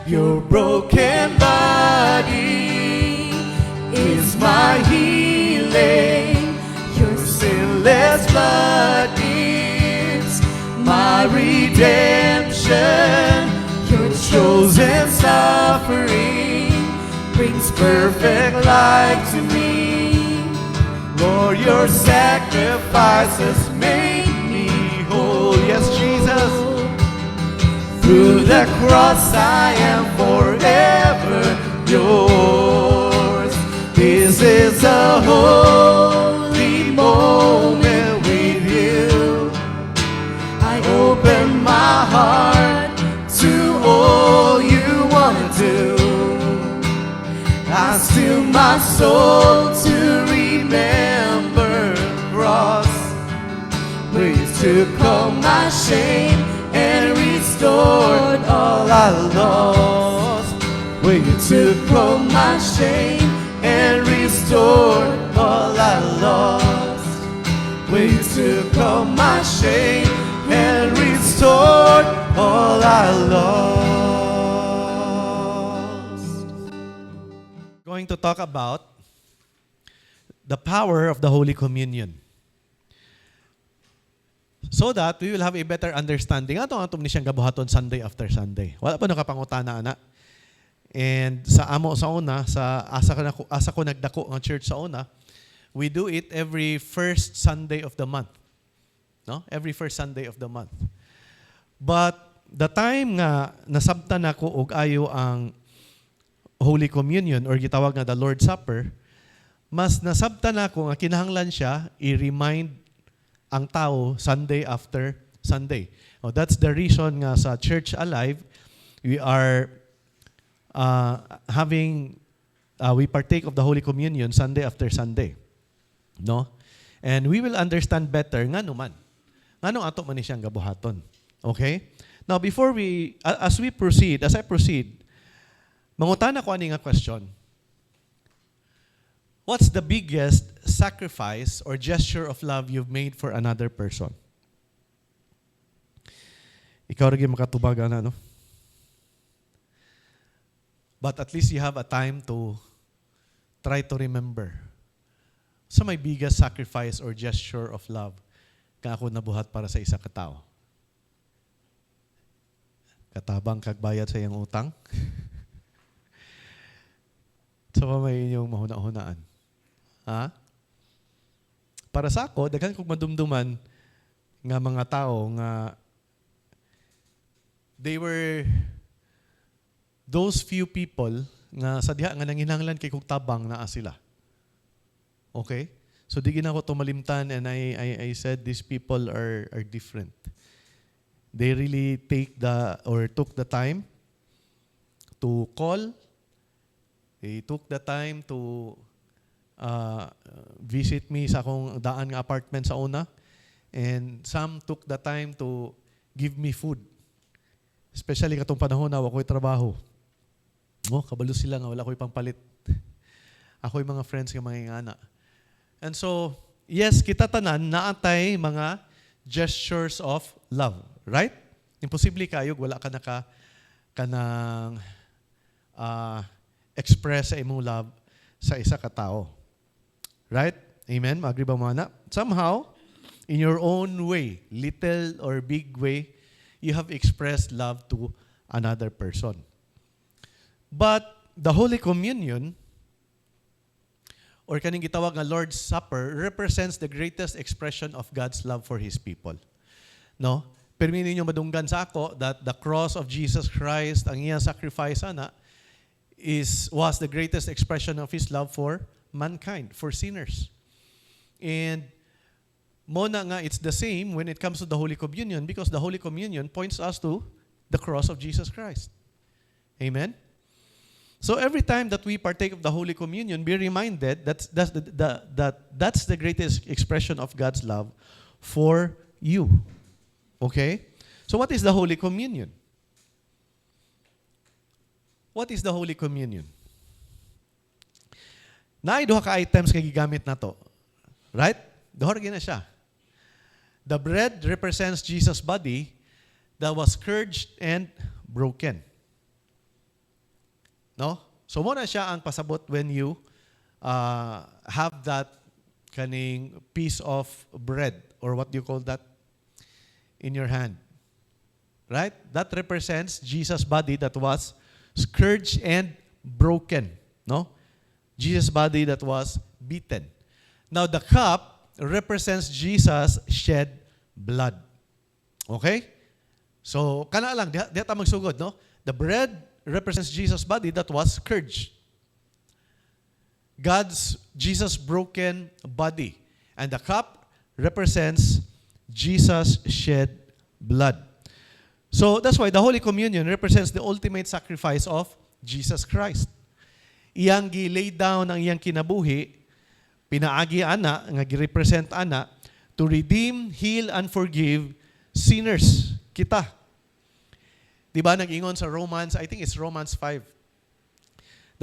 Your broken body is my healing. Your sinless blood is my redemption. Your chosen suffering brings perfect life to me. Lord, your sacrifices make me whole. Yes, Jesus. Through the cross I am forever yours. This is a holy moment with you. I open my heart to all you want to do. I still my soul to remember the cross, where you took all my shame and restored all I lost. Where you took all my shame and restored all I lost. Where you took all my shame and restored all I lost. Going to talk about the power of the Holy Communion, so that we will have a better understanding. Ato ni siyang gabuhaton Sunday after Sunday. Wala pa nakapangutana ana. And sa amo sa una, sa asa ko nagdako ang church sa una, we do it every first Sunday of the month. No? Every first Sunday of the month. But the time nga nasabtan nako og ayo ang Holy Communion or gitawag nga the Lord's Supper, mas nasabtan nako nga kinahanglan siya i-remind ang tao Sunday after Sunday. Oh, that's the reason nga sa Church Alive, we are we partake of the Holy Communion Sunday after Sunday. No? And we will understand better nga naman. Ngano ato man ni siyang gabuhaton. Okay? Now, as I proceed, mangutana ko ani nga question. What's the biggest sacrifice or gesture of love you've made for another person? Ikaw rin makatubagan na, no? But at least you have a time to try to remember. Sa may biggest sacrifice or gesture of love ka ako nabuhat para sa isa ka tao? Katabang kagbayad sa iyang utang? Sa may inyong mahuna-hunaan? Ha? Para sa ako, daghan kong madumduman nga mga tao nga they were those few people nga sa diha nga nanginahanglan kay kog tabang naa sila. Okay? So di gina ko tumalimtan, and I said these people are different. They really took the time to call. They took the time to visit me sa akong daan nga apartment sa una. And some took the time to give me food. Especially katong panahon na wako'y trabaho. Kabalo sila nga wala ko'y pangpalit. Ako'y mga friends nga mga ingana. And so, yes, kita tanan naatay mga gestures of love. Right? Imposible kayog wala ka kanang express sa imong love sa isa ka tao. Right? Amen? Mag-agree ba mga na? Somehow, in your own way, little or big way, you have expressed love to another person. But the Holy Communion, or kaning gitawag nga Lord's Supper, represents the greatest expression of God's love for His people. No? Permi ninyo madunggan sa ako that the cross of Jesus Christ, ang iyang sacrifice ana, was the greatest expression of His love for mankind, for sinners. And mona nga, it's the same when it comes to the Holy Communion, because the Holy Communion points us to the cross of Jesus Christ. Amen? So every time that we partake of the Holy Communion, be reminded that's the greatest expression of God's love for you. Okay? So what is the Holy Communion? What is the Holy Communion? Naay duha ka items nga gigamit nato. Right? Duha na siya. The bread represents Jesus' body that was scourged and broken. No? So mo na siya ang pasabot when you have that kaning piece of bread, or what do you call that, in your hand. Right? That represents Jesus' body that was scourged and broken. No? Jesus' body that was beaten. Now, the cup represents Jesus' shed blood. Okay? So, kana lang, diha ta magsugod, no? The bread represents Jesus' body that was scourged. Jesus' broken body. And the cup represents Jesus' shed blood. So, that's why the Holy Communion represents the ultimate sacrifice of Jesus Christ. Iyang gi-lay down ang iyang kinabuhi, pinaagi ana, nga gi-represent ana, to redeem, heal, and forgive sinners, kita. Diba, nag-ingon sa Romans, I think it's Romans 5,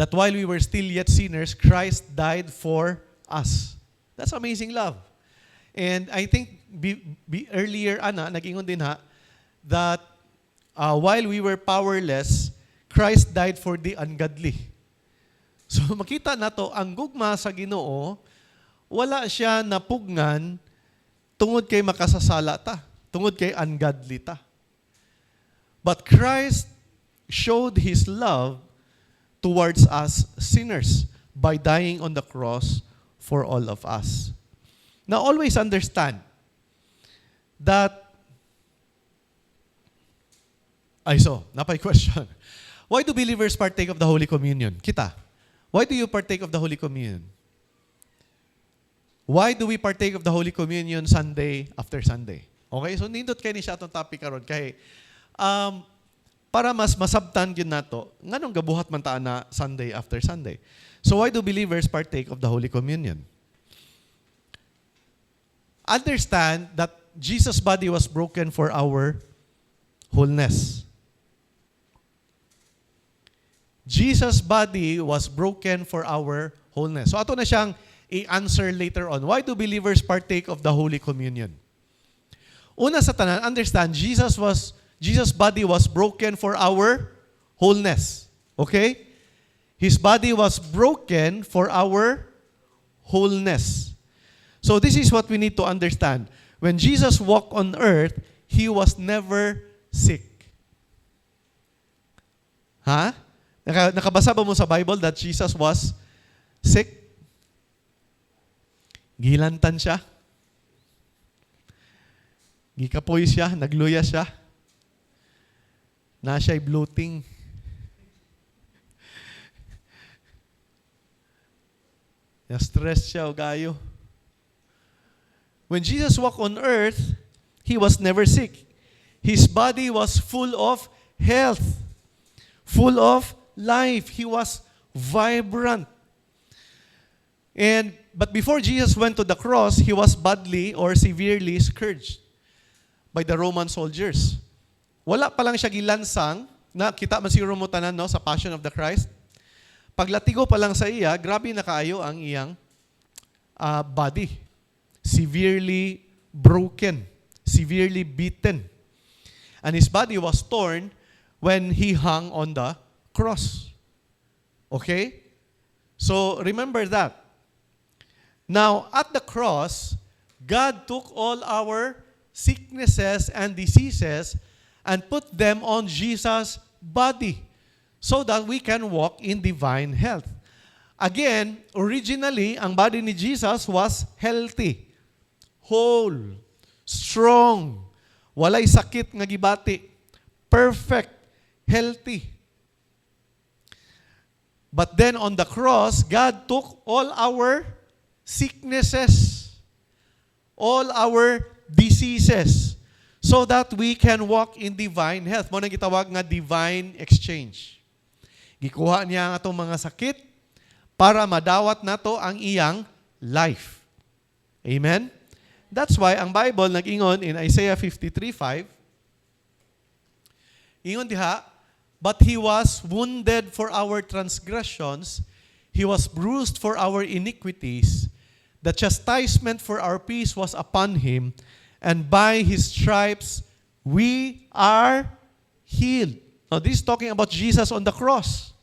that while we were still yet sinners, Christ died for us. That's amazing love. And I think earlier, nag-ingon din ha, that while we were powerless, Christ died for the ungodly. So makita na to, ang gugma sa Ginoo, wala siya napugnan tungod kay makasasala ta, tungod kay ungodly ta. But Christ showed His love towards us sinners by dying on the cross for all of us. Now, always understand that, napay question. Why do believers partake of the Holy Communion? Kita, why do you partake of the Holy Communion? Why do we partake of the Holy Communion Sunday after Sunday? Okay, so nindot kayo ni siya itong topic karon kay para mas masabtan yun nato, nganong gabuhat man ta na Sunday after Sunday. So why do believers partake of the Holy Communion? Understand that Jesus' body was broken for our wholeness. Jesus' body was broken for our wholeness. So ato na siyang i-answer later on. Why do believers partake of the Holy Communion? Una sa tanan, understand, Jesus' body was broken for our wholeness. Okay? His body was broken for our wholeness. So this is what we need to understand. When Jesus walked on earth, He was never sick. Ha? Nakabasa ba mo sa Bible that Jesus was sick? Gilantan siya. Gikapoy siya, nagluya siya. Na siya'y bloating. Na-stress siya o gayo. When Jesus walked on earth, He was never sick. His body was full of health, full of life. He was vibrant. But before Jesus went to the cross, He was badly or severely scourged by the Roman soldiers. Wala pa lang siya gilansang, na kita man siguro mo tanan, no, sa Passion of the Christ. Paglatigo pa lang sa iya, grabe na kaayo ang iyang body. Severely broken, severely beaten. And His body was torn when He hung on the cross. Okay? So, remember that. Now, at the cross, God took all our sicknesses and diseases and put them on Jesus' body so that we can walk in divine health. Again, originally, ang body ni Jesus was healthy, whole, strong, walay sakit nga gibati, perfect, healthy. But then on the cross, God took all our sicknesses, all our diseases, so that we can walk in divine health. Mo nang gitawag nga divine exchange. Gikuha niya ang atong mga sakit para madawat nato ang iyang life. Amen? That's why ang Bible nag-ingon in Isaiah 53:5, ingon diha, but He was wounded for our transgressions, He was bruised for our iniquities, the chastisement for our peace was upon Him, and by His stripes we are healed. Now this is talking about Jesus on the cross.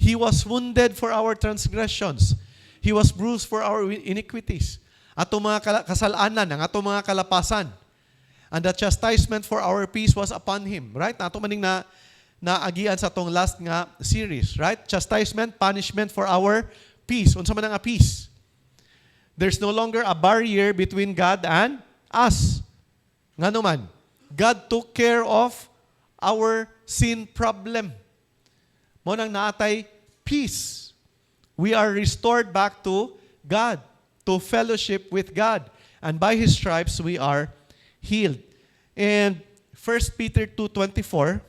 He was wounded for our transgressions. He was bruised for our iniquities. Atong mga kasalanan, ang atong mga kalapasan. And the chastisement for our peace was upon Him. Right? Ato maning naagian sa atong last nga series. Right? Chastisement, punishment for our peace. Unsa man ang peace? There's no longer a barrier between God and us. Nga naman, God took care of our sin problem. Mo nang naatay peace. We are restored back to God, to fellowship with God. And by His stripes, we are healed. And 1 Peter 2:24,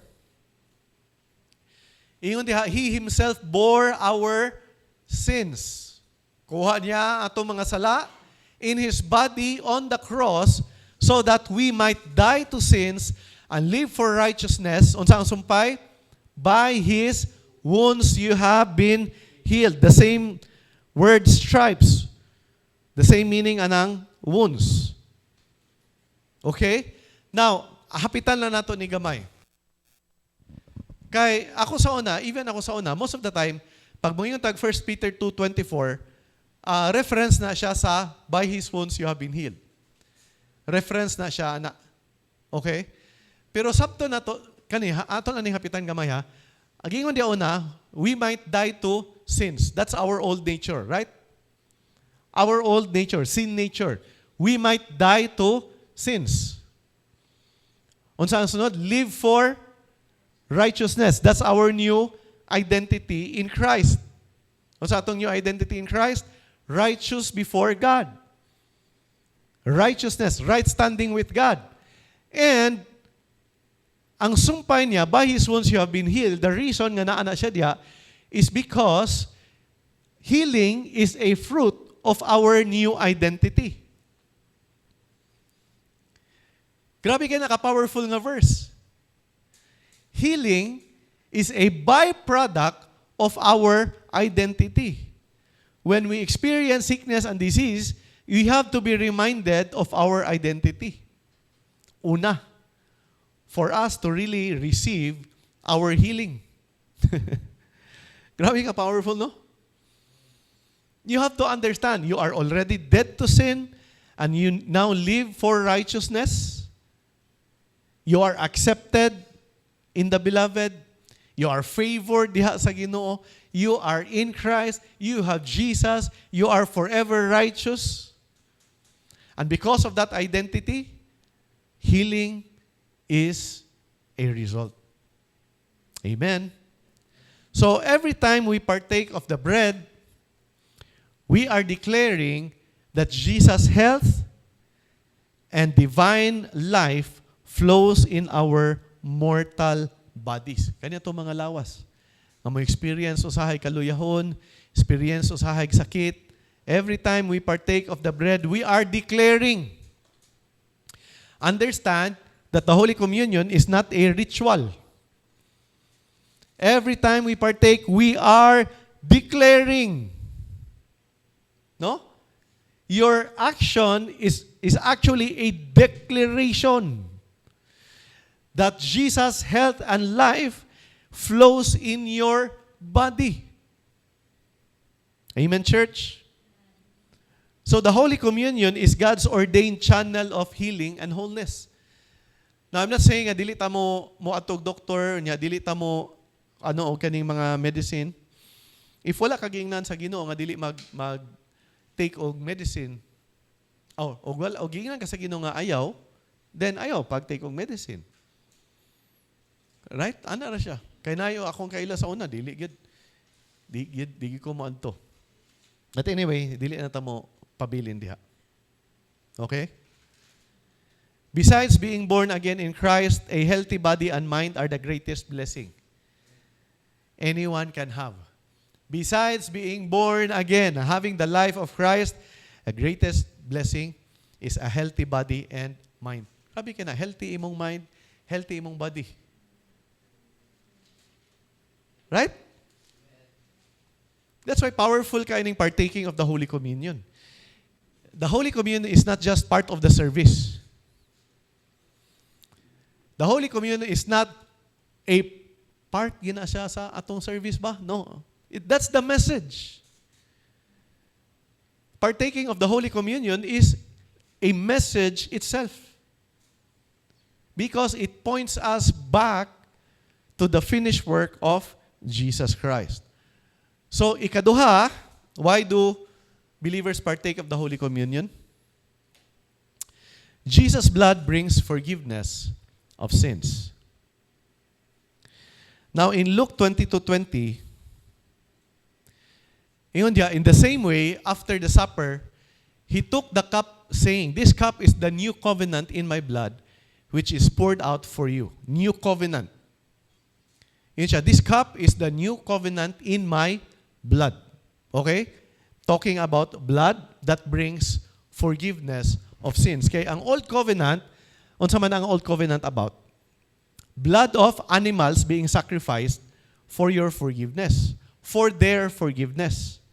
ingon diha, He Himself bore our sins. Kuha niya atong mga sala in His body on the cross so that we might die to sins and live for righteousness. Unsa ang sumpay? By His wounds you have been healed. The same word stripes. The same meaning anang wounds. Okay? Now, hapitan na nato ni gamay. Kay ako sa una, even ako sa una, most of the time, pag mga tag 1 Peter 2:24, reference na siya sa by His wounds you have been healed. Reference na siya na. Okay? Pero sabto na to, ato na ning hapitan gamay ha. Agingon di una, we might die to sins. That's our old nature, right? Our old nature, sin nature. We might die to sins. Unsa ang sunod? Live for righteousness. That's our new identity in Christ. Unsa atong new identity in Christ? Righteous before God. Righteousness, right standing with God. And ang sumpay niya, by His wounds you have been healed. The reason nga naa na siya diya is because healing is a fruit of our new identity. Grabe ka naka-powerful nga verse. Healing is a byproduct of our identity. When we experience sickness and disease, we have to be reminded of our identity. Una, for us to really receive our healing. Grabe ka powerful, no? You have to understand, you are already dead to sin and you now live for righteousness. You are accepted in the beloved. You are favored diha sa Ginoo. You are in Christ. You have Jesus. You are forever righteous. And because of that identity, healing is a result. Amen. So every time we partake of the bread, we are declaring that Jesus' health and divine life flows in our mortal bodies. Kanya itong mga lawas. Nga mo experience usahay kaluyahon, experience usahay sakit. Every time we partake of the bread, we are declaring. Understand that the Holy Communion is not a ritual. Every time we partake, we are declaring. No? Your action is actually a declaration that Jesus' health and life flows in your body. Amen, church? So the Holy Communion is God's ordained channel of healing and wholeness. Now, I'm not saying nga dili ta mo atog doktor, nya dili ta mo o kaning mga medicine. If wala ka gingnan sa Ginoo nga dili mag take og medicine. O gingnan ka sa Ginoo nga ayaw, then ayaw pag take og medicine. Right? Ana ra siya. Kay nayo akong kaila sa una, dili gid. Di ko mo anto. But anyway, dili na ta mo pabilin diha. Okay? Besides being born again in Christ, a healthy body and mind are the greatest blessing anyone can have. Besides being born again, having the life of Christ, the greatest blessing is a healthy body and mind. Sabi ka na, healthy imong mind, healthy imong body. Right? That's why powerful ka ining partaking of the Holy Communion. The Holy Communion is not just part of the service. The Holy Communion is not a part gina siya sa atong service ba? No. That's the message. Partaking of the Holy Communion is a message itself. Because it points us back to the finished work of Jesus Christ. So, ikaduha, why do believers partake of the Holy Communion? Jesus' blood brings forgiveness of sins. Now, in Luke 22:20, in the same way, after the supper, he took the cup, saying, "This cup is the new covenant in my blood, which is poured out for you." New covenant. Yun siya, this cup is the new covenant in my blood. Okay? Talking about blood that brings forgiveness of sins. Kaya ang Old Covenant, unsa man ang Old Covenant about? Blood of animals being sacrificed for your forgiveness. For their forgiveness.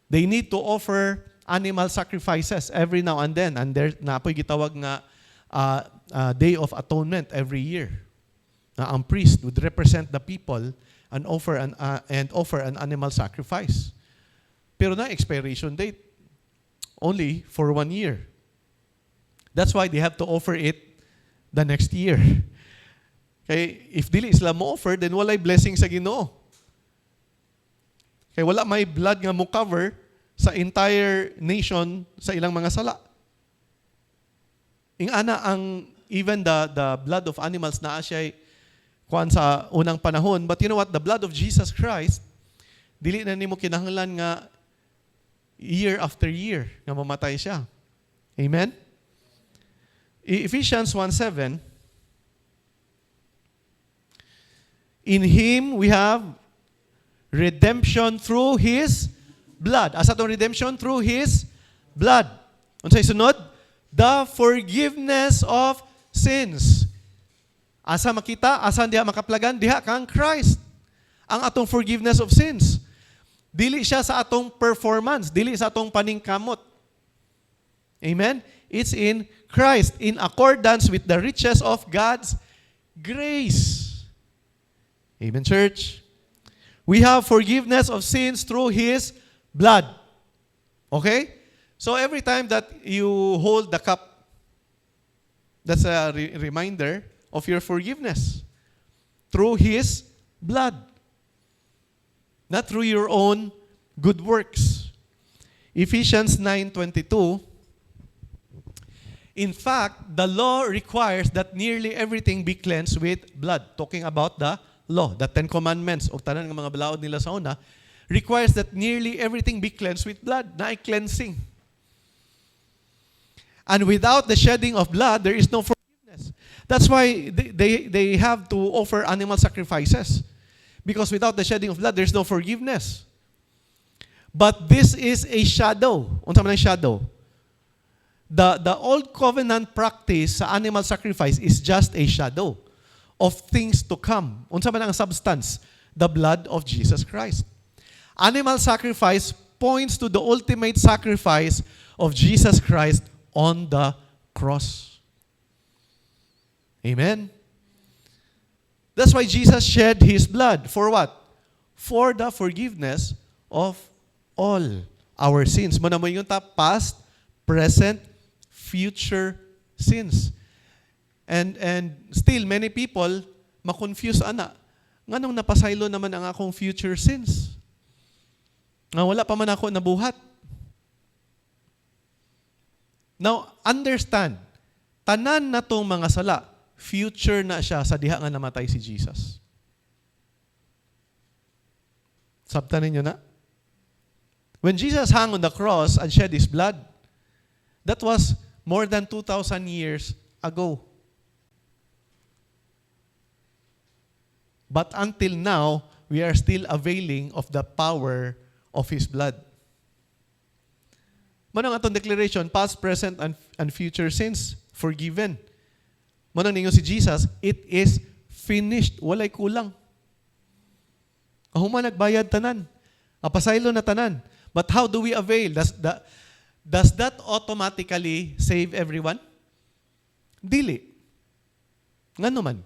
They need to offer animal sacrifices every now and then. And there napoy gitawag nga Day of Atonement every year. Ang priest would represent the people and offer an animal sacrifice. Pero na expiration date only for 1 year. That's why they have to offer it the next year. Kay if dili sila mo offer, then walay blessing sa Ginoo. Kay wala may blood nga mo cover sa entire nation sa ilang mga sala. Ingana ang even the blood of animals na siya kuan sa unang panahon, but you know what, the blood of Jesus Christ dili na nimo kinahanglan nga year after year nga mamatay siya. Amen. Ephesians 1:7, in Him we have redemption through His blood. Asa tong redemption? Through His blood. Unsay sunod? The forgiveness of sins. Asa makita? Asa diha makaplagan? Diha kang Christ. Ang atong forgiveness of sins. Dili siya sa atong performance. Dili sa atong paningkamot. Amen? It's in Christ, in accordance with the riches of God's grace. Amen, church? We have forgiveness of sins through His blood. Okay? So every time that you hold the cup, that's a reminder of your forgiveness. Through His blood. Not through your own good works. Ephesians 9:22, in fact, the law requires that nearly everything be cleansed with blood. Talking about the law, the 10 Commandments, o tanan ng mga balaod nila sa una, requires that nearly everything be cleansed with blood. Na ay cleansing. And without the shedding of blood, there is no forgiveness. That's why they have to offer animal sacrifices. Because without the shedding of blood, there's no forgiveness. But this is a shadow. Unsa man ang shadow? The old covenant practice sa animal sacrifice is just a shadow of things to come. Unsa man ang substance? The blood of Jesus Christ. Animal sacrifice points to the ultimate sacrifice of Jesus Christ on the cross. Amen? That's why Jesus shed His blood. For what? For the forgiveness of all our sins. Muna mo yung past, present, future sins. And still, many people makonfuse ana. Nganong napasaylo naman ang akong future sins? Nga wala pa man ako nabuhat. Now, understand, tanan na tong mga sala, future na siya sa diha nga namatay si Jesus. Sabtanin niyo na? When Jesus hung on the cross and shed His blood, that was more than 2,000 years ago. But until now, we are still availing of the power of His blood. Manang atong declaration, past, present, and future sins, forgiven. Manang ninyo si Jesus, it is finished. Walay kulang. Ahuma nagbayad tanan. Apasaylo na tanan. But how do we avail? Does that automatically save everyone? Dili. Ngano man?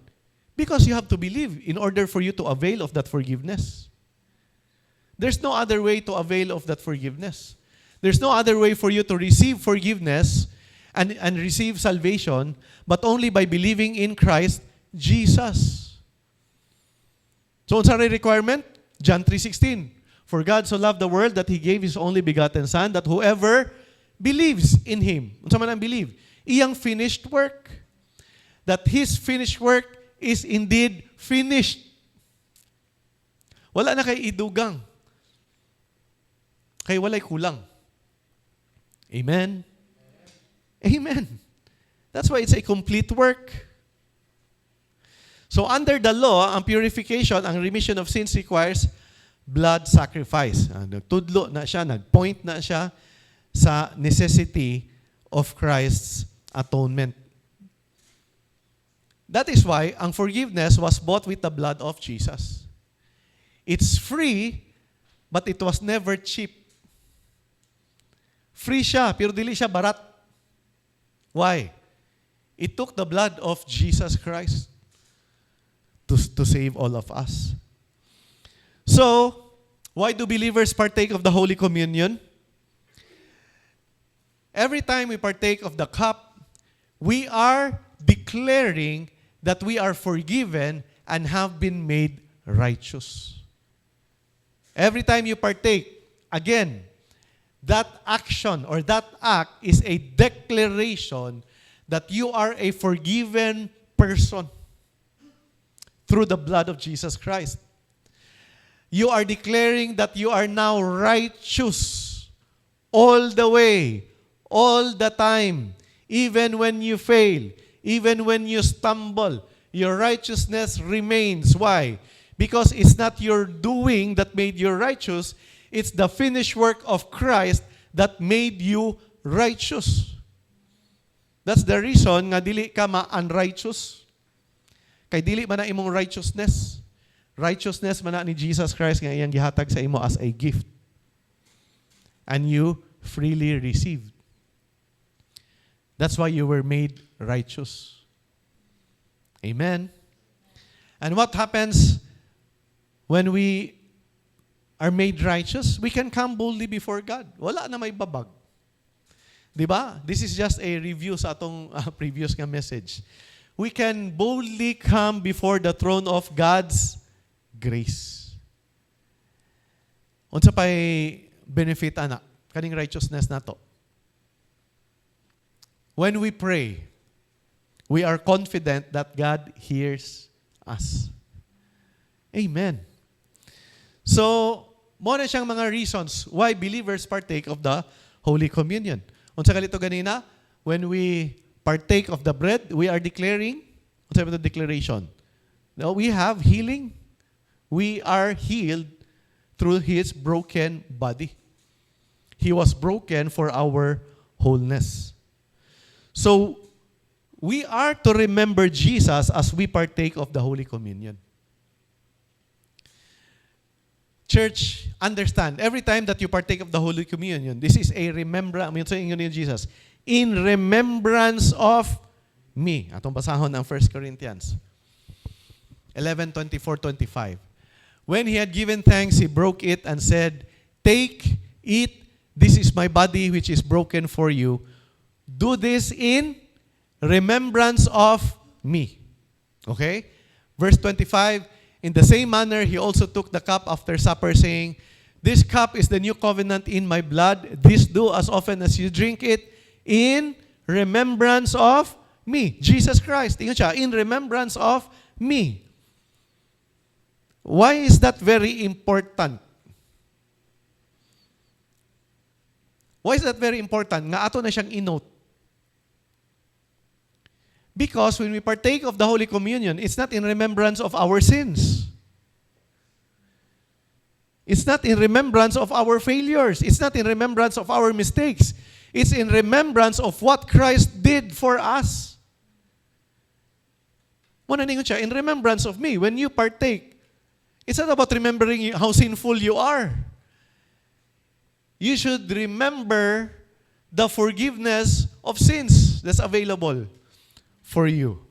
Because you have to believe in order for you to avail of that forgiveness. There's no other way to avail of that forgiveness. There's no other way for you to receive forgiveness and receive salvation, but only by believing in Christ Jesus. So, what's our requirement? John 3:16. For God so loved the world that He gave His only begotten Son, that whoever believes in Him. Unsa man ang believe? Iyang finished work. That His finished work is indeed finished. Wala na kay idugang. Kay walay kulang. Amen? Amen. That's why it's a complete work. So under the law, ang purification, ang remission of sins requires blood sacrifice. Nagtudlo na siya, nagpoint na siya sa necessity of Christ's atonement. That is why ang forgiveness was bought with the blood of Jesus. It's free, but it was never cheap. Free siya, pero dili siya barat. Why? It took the blood of Jesus Christ to save all of us. So, why do believers partake of the Holy Communion? Every time we partake of the cup, we are declaring that we are forgiven and have been made righteous. Every time you partake, again, that action or that act is a declaration that you are a forgiven person through the blood of Jesus Christ. You are declaring that you are now righteous all the way, all the time, even when you fail, even when you stumble, your righteousness remains. Why? Because it's not your doing that made you righteous, it's the finished work of Christ that made you righteous. That's the reason nga dili ka ma-unrighteous. Kay dili man na imong righteousness. Righteousness man na ni Jesus Christ nga iyang gihatag sa imo as a gift. And you freely received. That's why you were made righteous. Amen. And what happens when we are made righteous? We can come boldly before God. Wala na may babag. Diba? This is just a review sa atong previous nga message. We can boldly come before the throne of God's grace. Unsa pay benefit ana kaning righteousness nato? When we pray, we are confident that God hears us. Amen. So, mo na siyang mga reasons why believers partake of the Holy Communion. Unsa kalito ganina? When we partake of the bread, we are declaring, what's the declaration? No, we have healing. We are healed through His broken body. He was broken for our wholeness. So, we are to remember Jesus as we partake of the Holy Communion. Church, understand, every time that you partake of the Holy Communion, this is a remembrance, saying yun Jesus, in remembrance of me. Atong basahon ang 1 Corinthians 11:24-25. When He had given thanks, He broke it and said, "Take, eat, this is my body which is broken for you. Do this in remembrance of me." Okay? Verse 25, in the same manner, He also took the cup after supper, saying, "This cup is the new covenant in my blood. This do as often as you drink it in remembrance of me." Jesus Christ, tingnan siya, in remembrance of me. Why is that very important? Why is that very important? Nga ato na siyang inote. Because when we partake of the Holy Communion, it's not in remembrance of our sins. It's not in remembrance of our failures. It's not in remembrance of our mistakes. It's in remembrance of what Christ did for us. Muna ningon siya, in remembrance of me. When you partake, it's not about remembering how sinful you are. You should remember the forgiveness of sins that's available for you.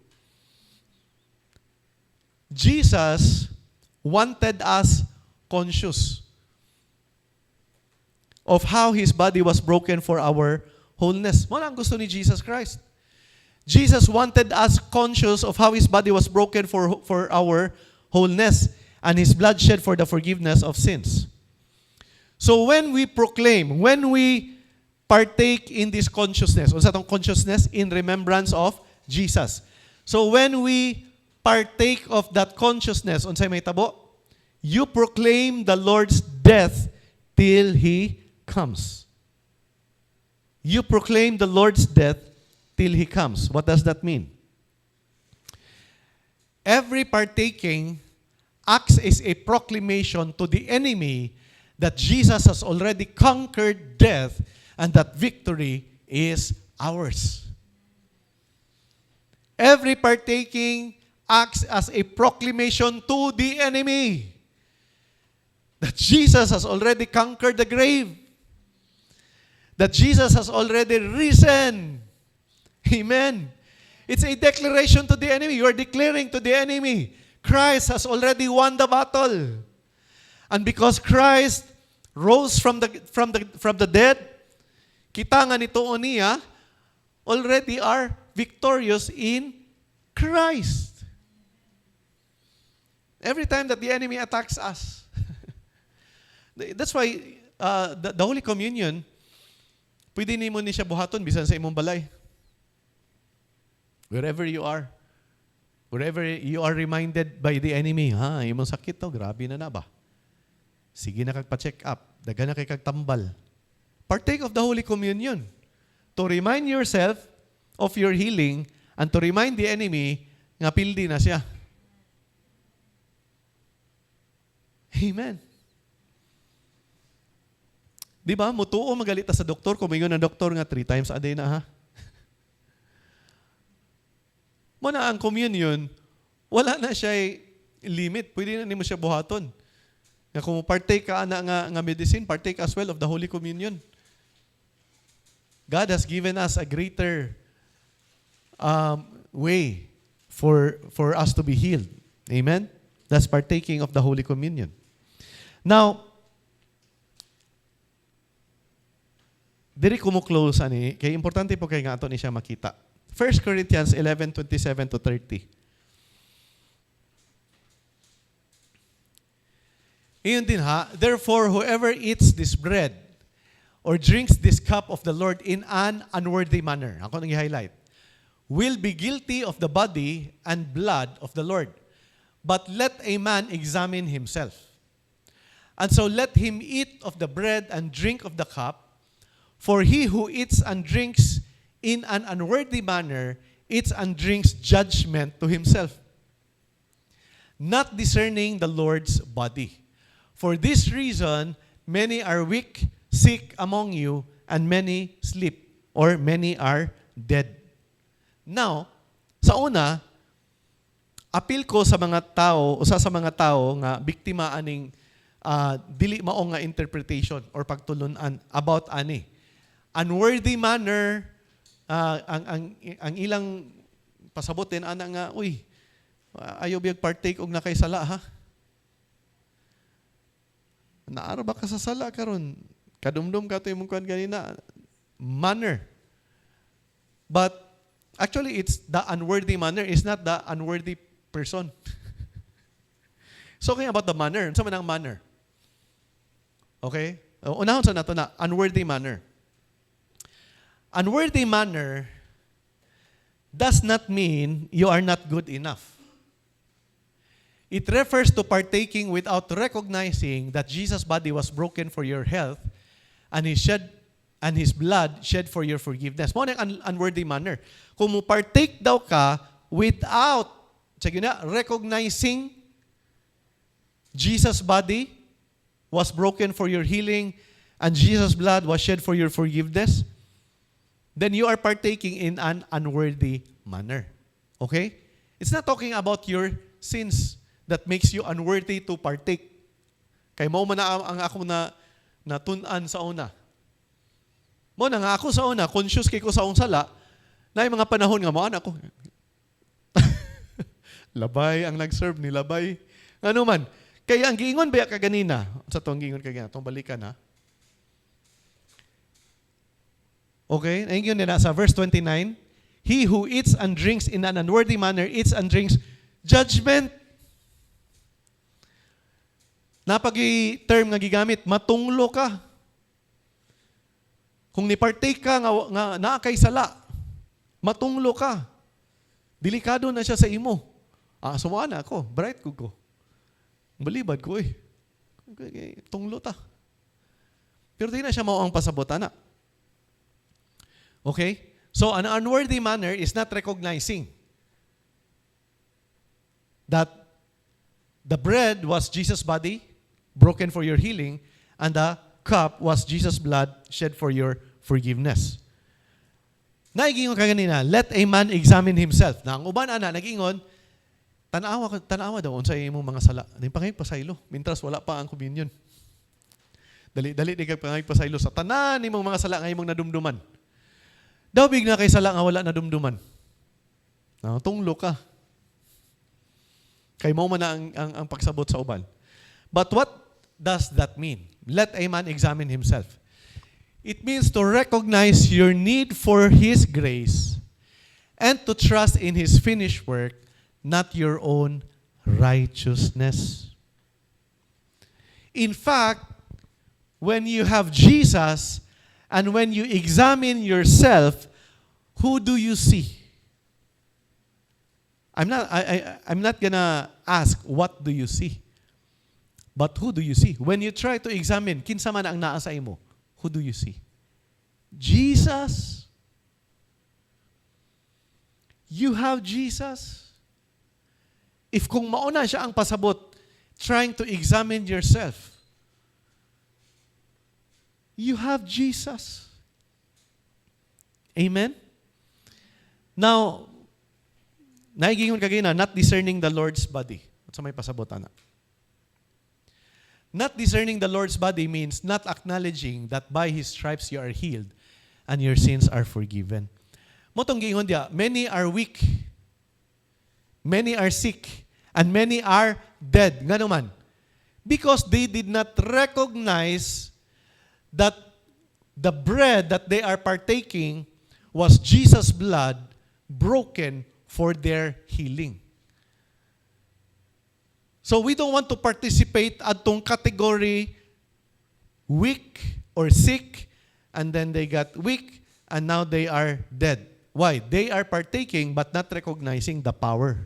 Jesus wanted us conscious of how His body was broken for our wholeness. Mo na ang gusto ni Jesus Christ. Jesus wanted us conscious of how His body was broken for our wholeness and His blood shed for the forgiveness of sins. So when we proclaim, when we partake in this consciousness, unsa tong consciousness? In remembrance of Jesus. So when we partake of that consciousness, unsay may tabo? You proclaim the Lord's death till He comes. You proclaim the Lord's death till He comes. What does that mean? Every partaking acts as a proclamation to the enemy that Jesus has already conquered death and that victory is ours. Every partaking acts as a proclamation to the enemy that Jesus has already conquered the grave, that Jesus has already risen. Amen. It's a declaration to the enemy. You are declaring to the enemy, Christ has already won the battle. And because Christ rose from the dead, kita nga nituon niya, already are victorious in Christ. Every time that the enemy attacks us. That's why the Holy Communion, pwede nimo ni siya buhaton bisan sa imong balay. Wherever you are. Wherever you are reminded by the enemy, imong sakit to, grabe na ba? Sige na kagpa-check up. Daga na kay kagtambal. Partake of the Holy Communion to remind yourself of your healing and to remind the enemy nga pildi na siya. Amen. Di ba? Mutuo magalita sa doktor. Kumingon ng doktor nga 3 times a day na ha. Muna ang communion, wala na siya limit. Pwede na nimo siya buhaton. Nga kung partake ka nga medicine, partake as well of the Holy Communion. God has given us a greater way for us to be healed. Amen? That's partaking of the Holy Communion. Now, diri ko mo close ani, kaya importante po kay nga ato ni siya makita. 1 Corinthians 11:27-30. Iyon din ha, therefore whoever eats this bread or drinks this cup of the Lord in an unworthy manner, ako nang i-highlight, will be guilty of the body and blood of the Lord. But let a man examine himself. And so let him eat of the bread and drink of the cup, for he who eats and drinks in an unworthy manner eats and drinks judgment to himself, not discerning the Lord's body. For this reason, many are weak, sick among you, and many sleep, or many are dead. Now, sa una, appeal ko sa mga tao, usa sa mga tao nga biktima aning dili mao nga interpretation or pagtulunan about ani. Unworthy manner, ang ilang pasabotin ana nga, uy, ayaw biyag partake og nakay sala ha. Naara ba ka sa sala karon? Kadumdum ka to imong kuan ganina. Manner. But actually it's the unworthy manner, is not the unworthy person. So kaya about the manner, unsa man ang manner? Okay? Unahon sa nato na unworthy manner. Unworthy manner does not mean you are not good enough. It refers to partaking without recognizing that Jesus' body was broken for your health and His blood shed for your forgiveness. Mo ang unworthy manner. Kung mo partake daw ka without recognizing Jesus' body was broken for your healing and Jesus' blood was shed for your forgiveness, then you are partaking in an unworthy manner. Okay? It's not talking about your sins that makes you unworthy to partake. Kay mo man ang ako na natun-an sa una. Mo na nga ako sa una, conscious kay ko sa akong sala, na yung mga panahon nga mo, anak ko. Labay ang nag-serve ni Labay. Ano man. Kaya ang giingon ba ka ganina? Sa itong giingon ka ganina, itong balikan ha? Okay? Ayun yun nila sa verse 29. He who eats and drinks in an unworthy manner eats and drinks judgment. Napag-term nga gigamit, matunglo ka. Kung ni-partake ka nga naa kay sala, matunglo ka. Delikado na siya sa imo. Sumuha na ako, bright ko. Balibad ko eh. Okay, tunglo ta. Pero di na siya mao ang pasabot, ana. Okay? So, an unworthy manner is not recognizing that the bread was Jesus' body, broken for your healing, and the cup was Jesus' blood, shed for your forgiveness. Naigingon ka ganina, let a man examine himself. Na ang uban, ana, nagingon, tanawa daw, unsay imong mga sala. Di pa kayo pasaylo, mintras wala pa ang communion. Dali, di kayo pa kayo pasaylo sa tanan imong mga sala nga imong nadumduman. Daw big na kay sala nga wala nadumduman. Tunglo ka. Kay mo man na ang pagsabot sa uban. But what does that mean? Let a man examine himself. It means to recognize your need for His grace and to trust in His finished work, not your own righteousness. In fact, when you have Jesus and when you examine yourself, who do you see? I'm not gonna ask what do you see, but who do you see? When you try to examine, kinsa man ang naa sa imo, who do you see? Jesus. You have Jesus. If kung mauna siya ang pasabot, trying to examine yourself, you have Jesus. Amen? Now, naigingon kagina, not discerning the Lord's body. At sa may pasabot, ana. Not discerning the Lord's body means not acknowledging that by His stripes you are healed and your sins are forgiven. Motong gingon dia, many are weak, many are sick, and many are dead. Nga naman. Because they did not recognize that the bread that they are partaking was Jesus' blood broken for their healing. So we don't want to participate atong category weak or sick, and then they got weak, and now they are dead. Why? They are partaking but not recognizing the power.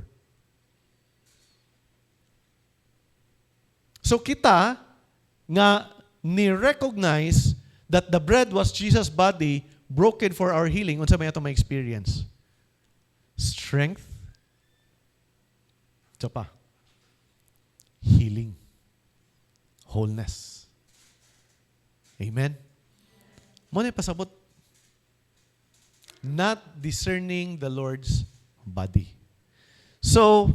So kita nga ni-recognize that the bread was Jesus' body broken for our healing. Unsa may ato may experience? Strength. Ito pa. Healing. Wholeness. Amen? Mo na pasabot. Not discerning the Lord's body. So,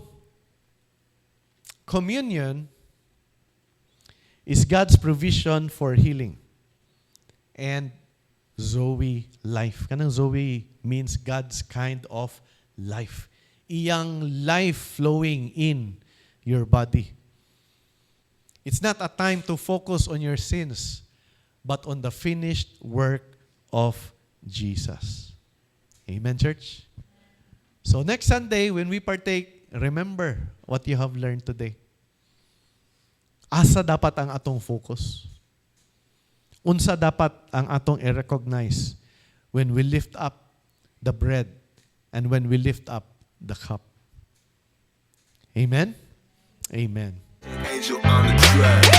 communion is God's provision for healing. And Zoe life. Kanang Zoe means God's kind of life. Iyang life flowing in your body. It's not a time to focus on your sins, but on the finished work of Jesus. Amen, church? So next Sunday, when we partake, remember what you have learned today. Asa dapat ang atong focus? Unsa dapat ang atong i-recognize when we lift up the bread and when we lift up the cup? Amen? Amen. Angel on the track.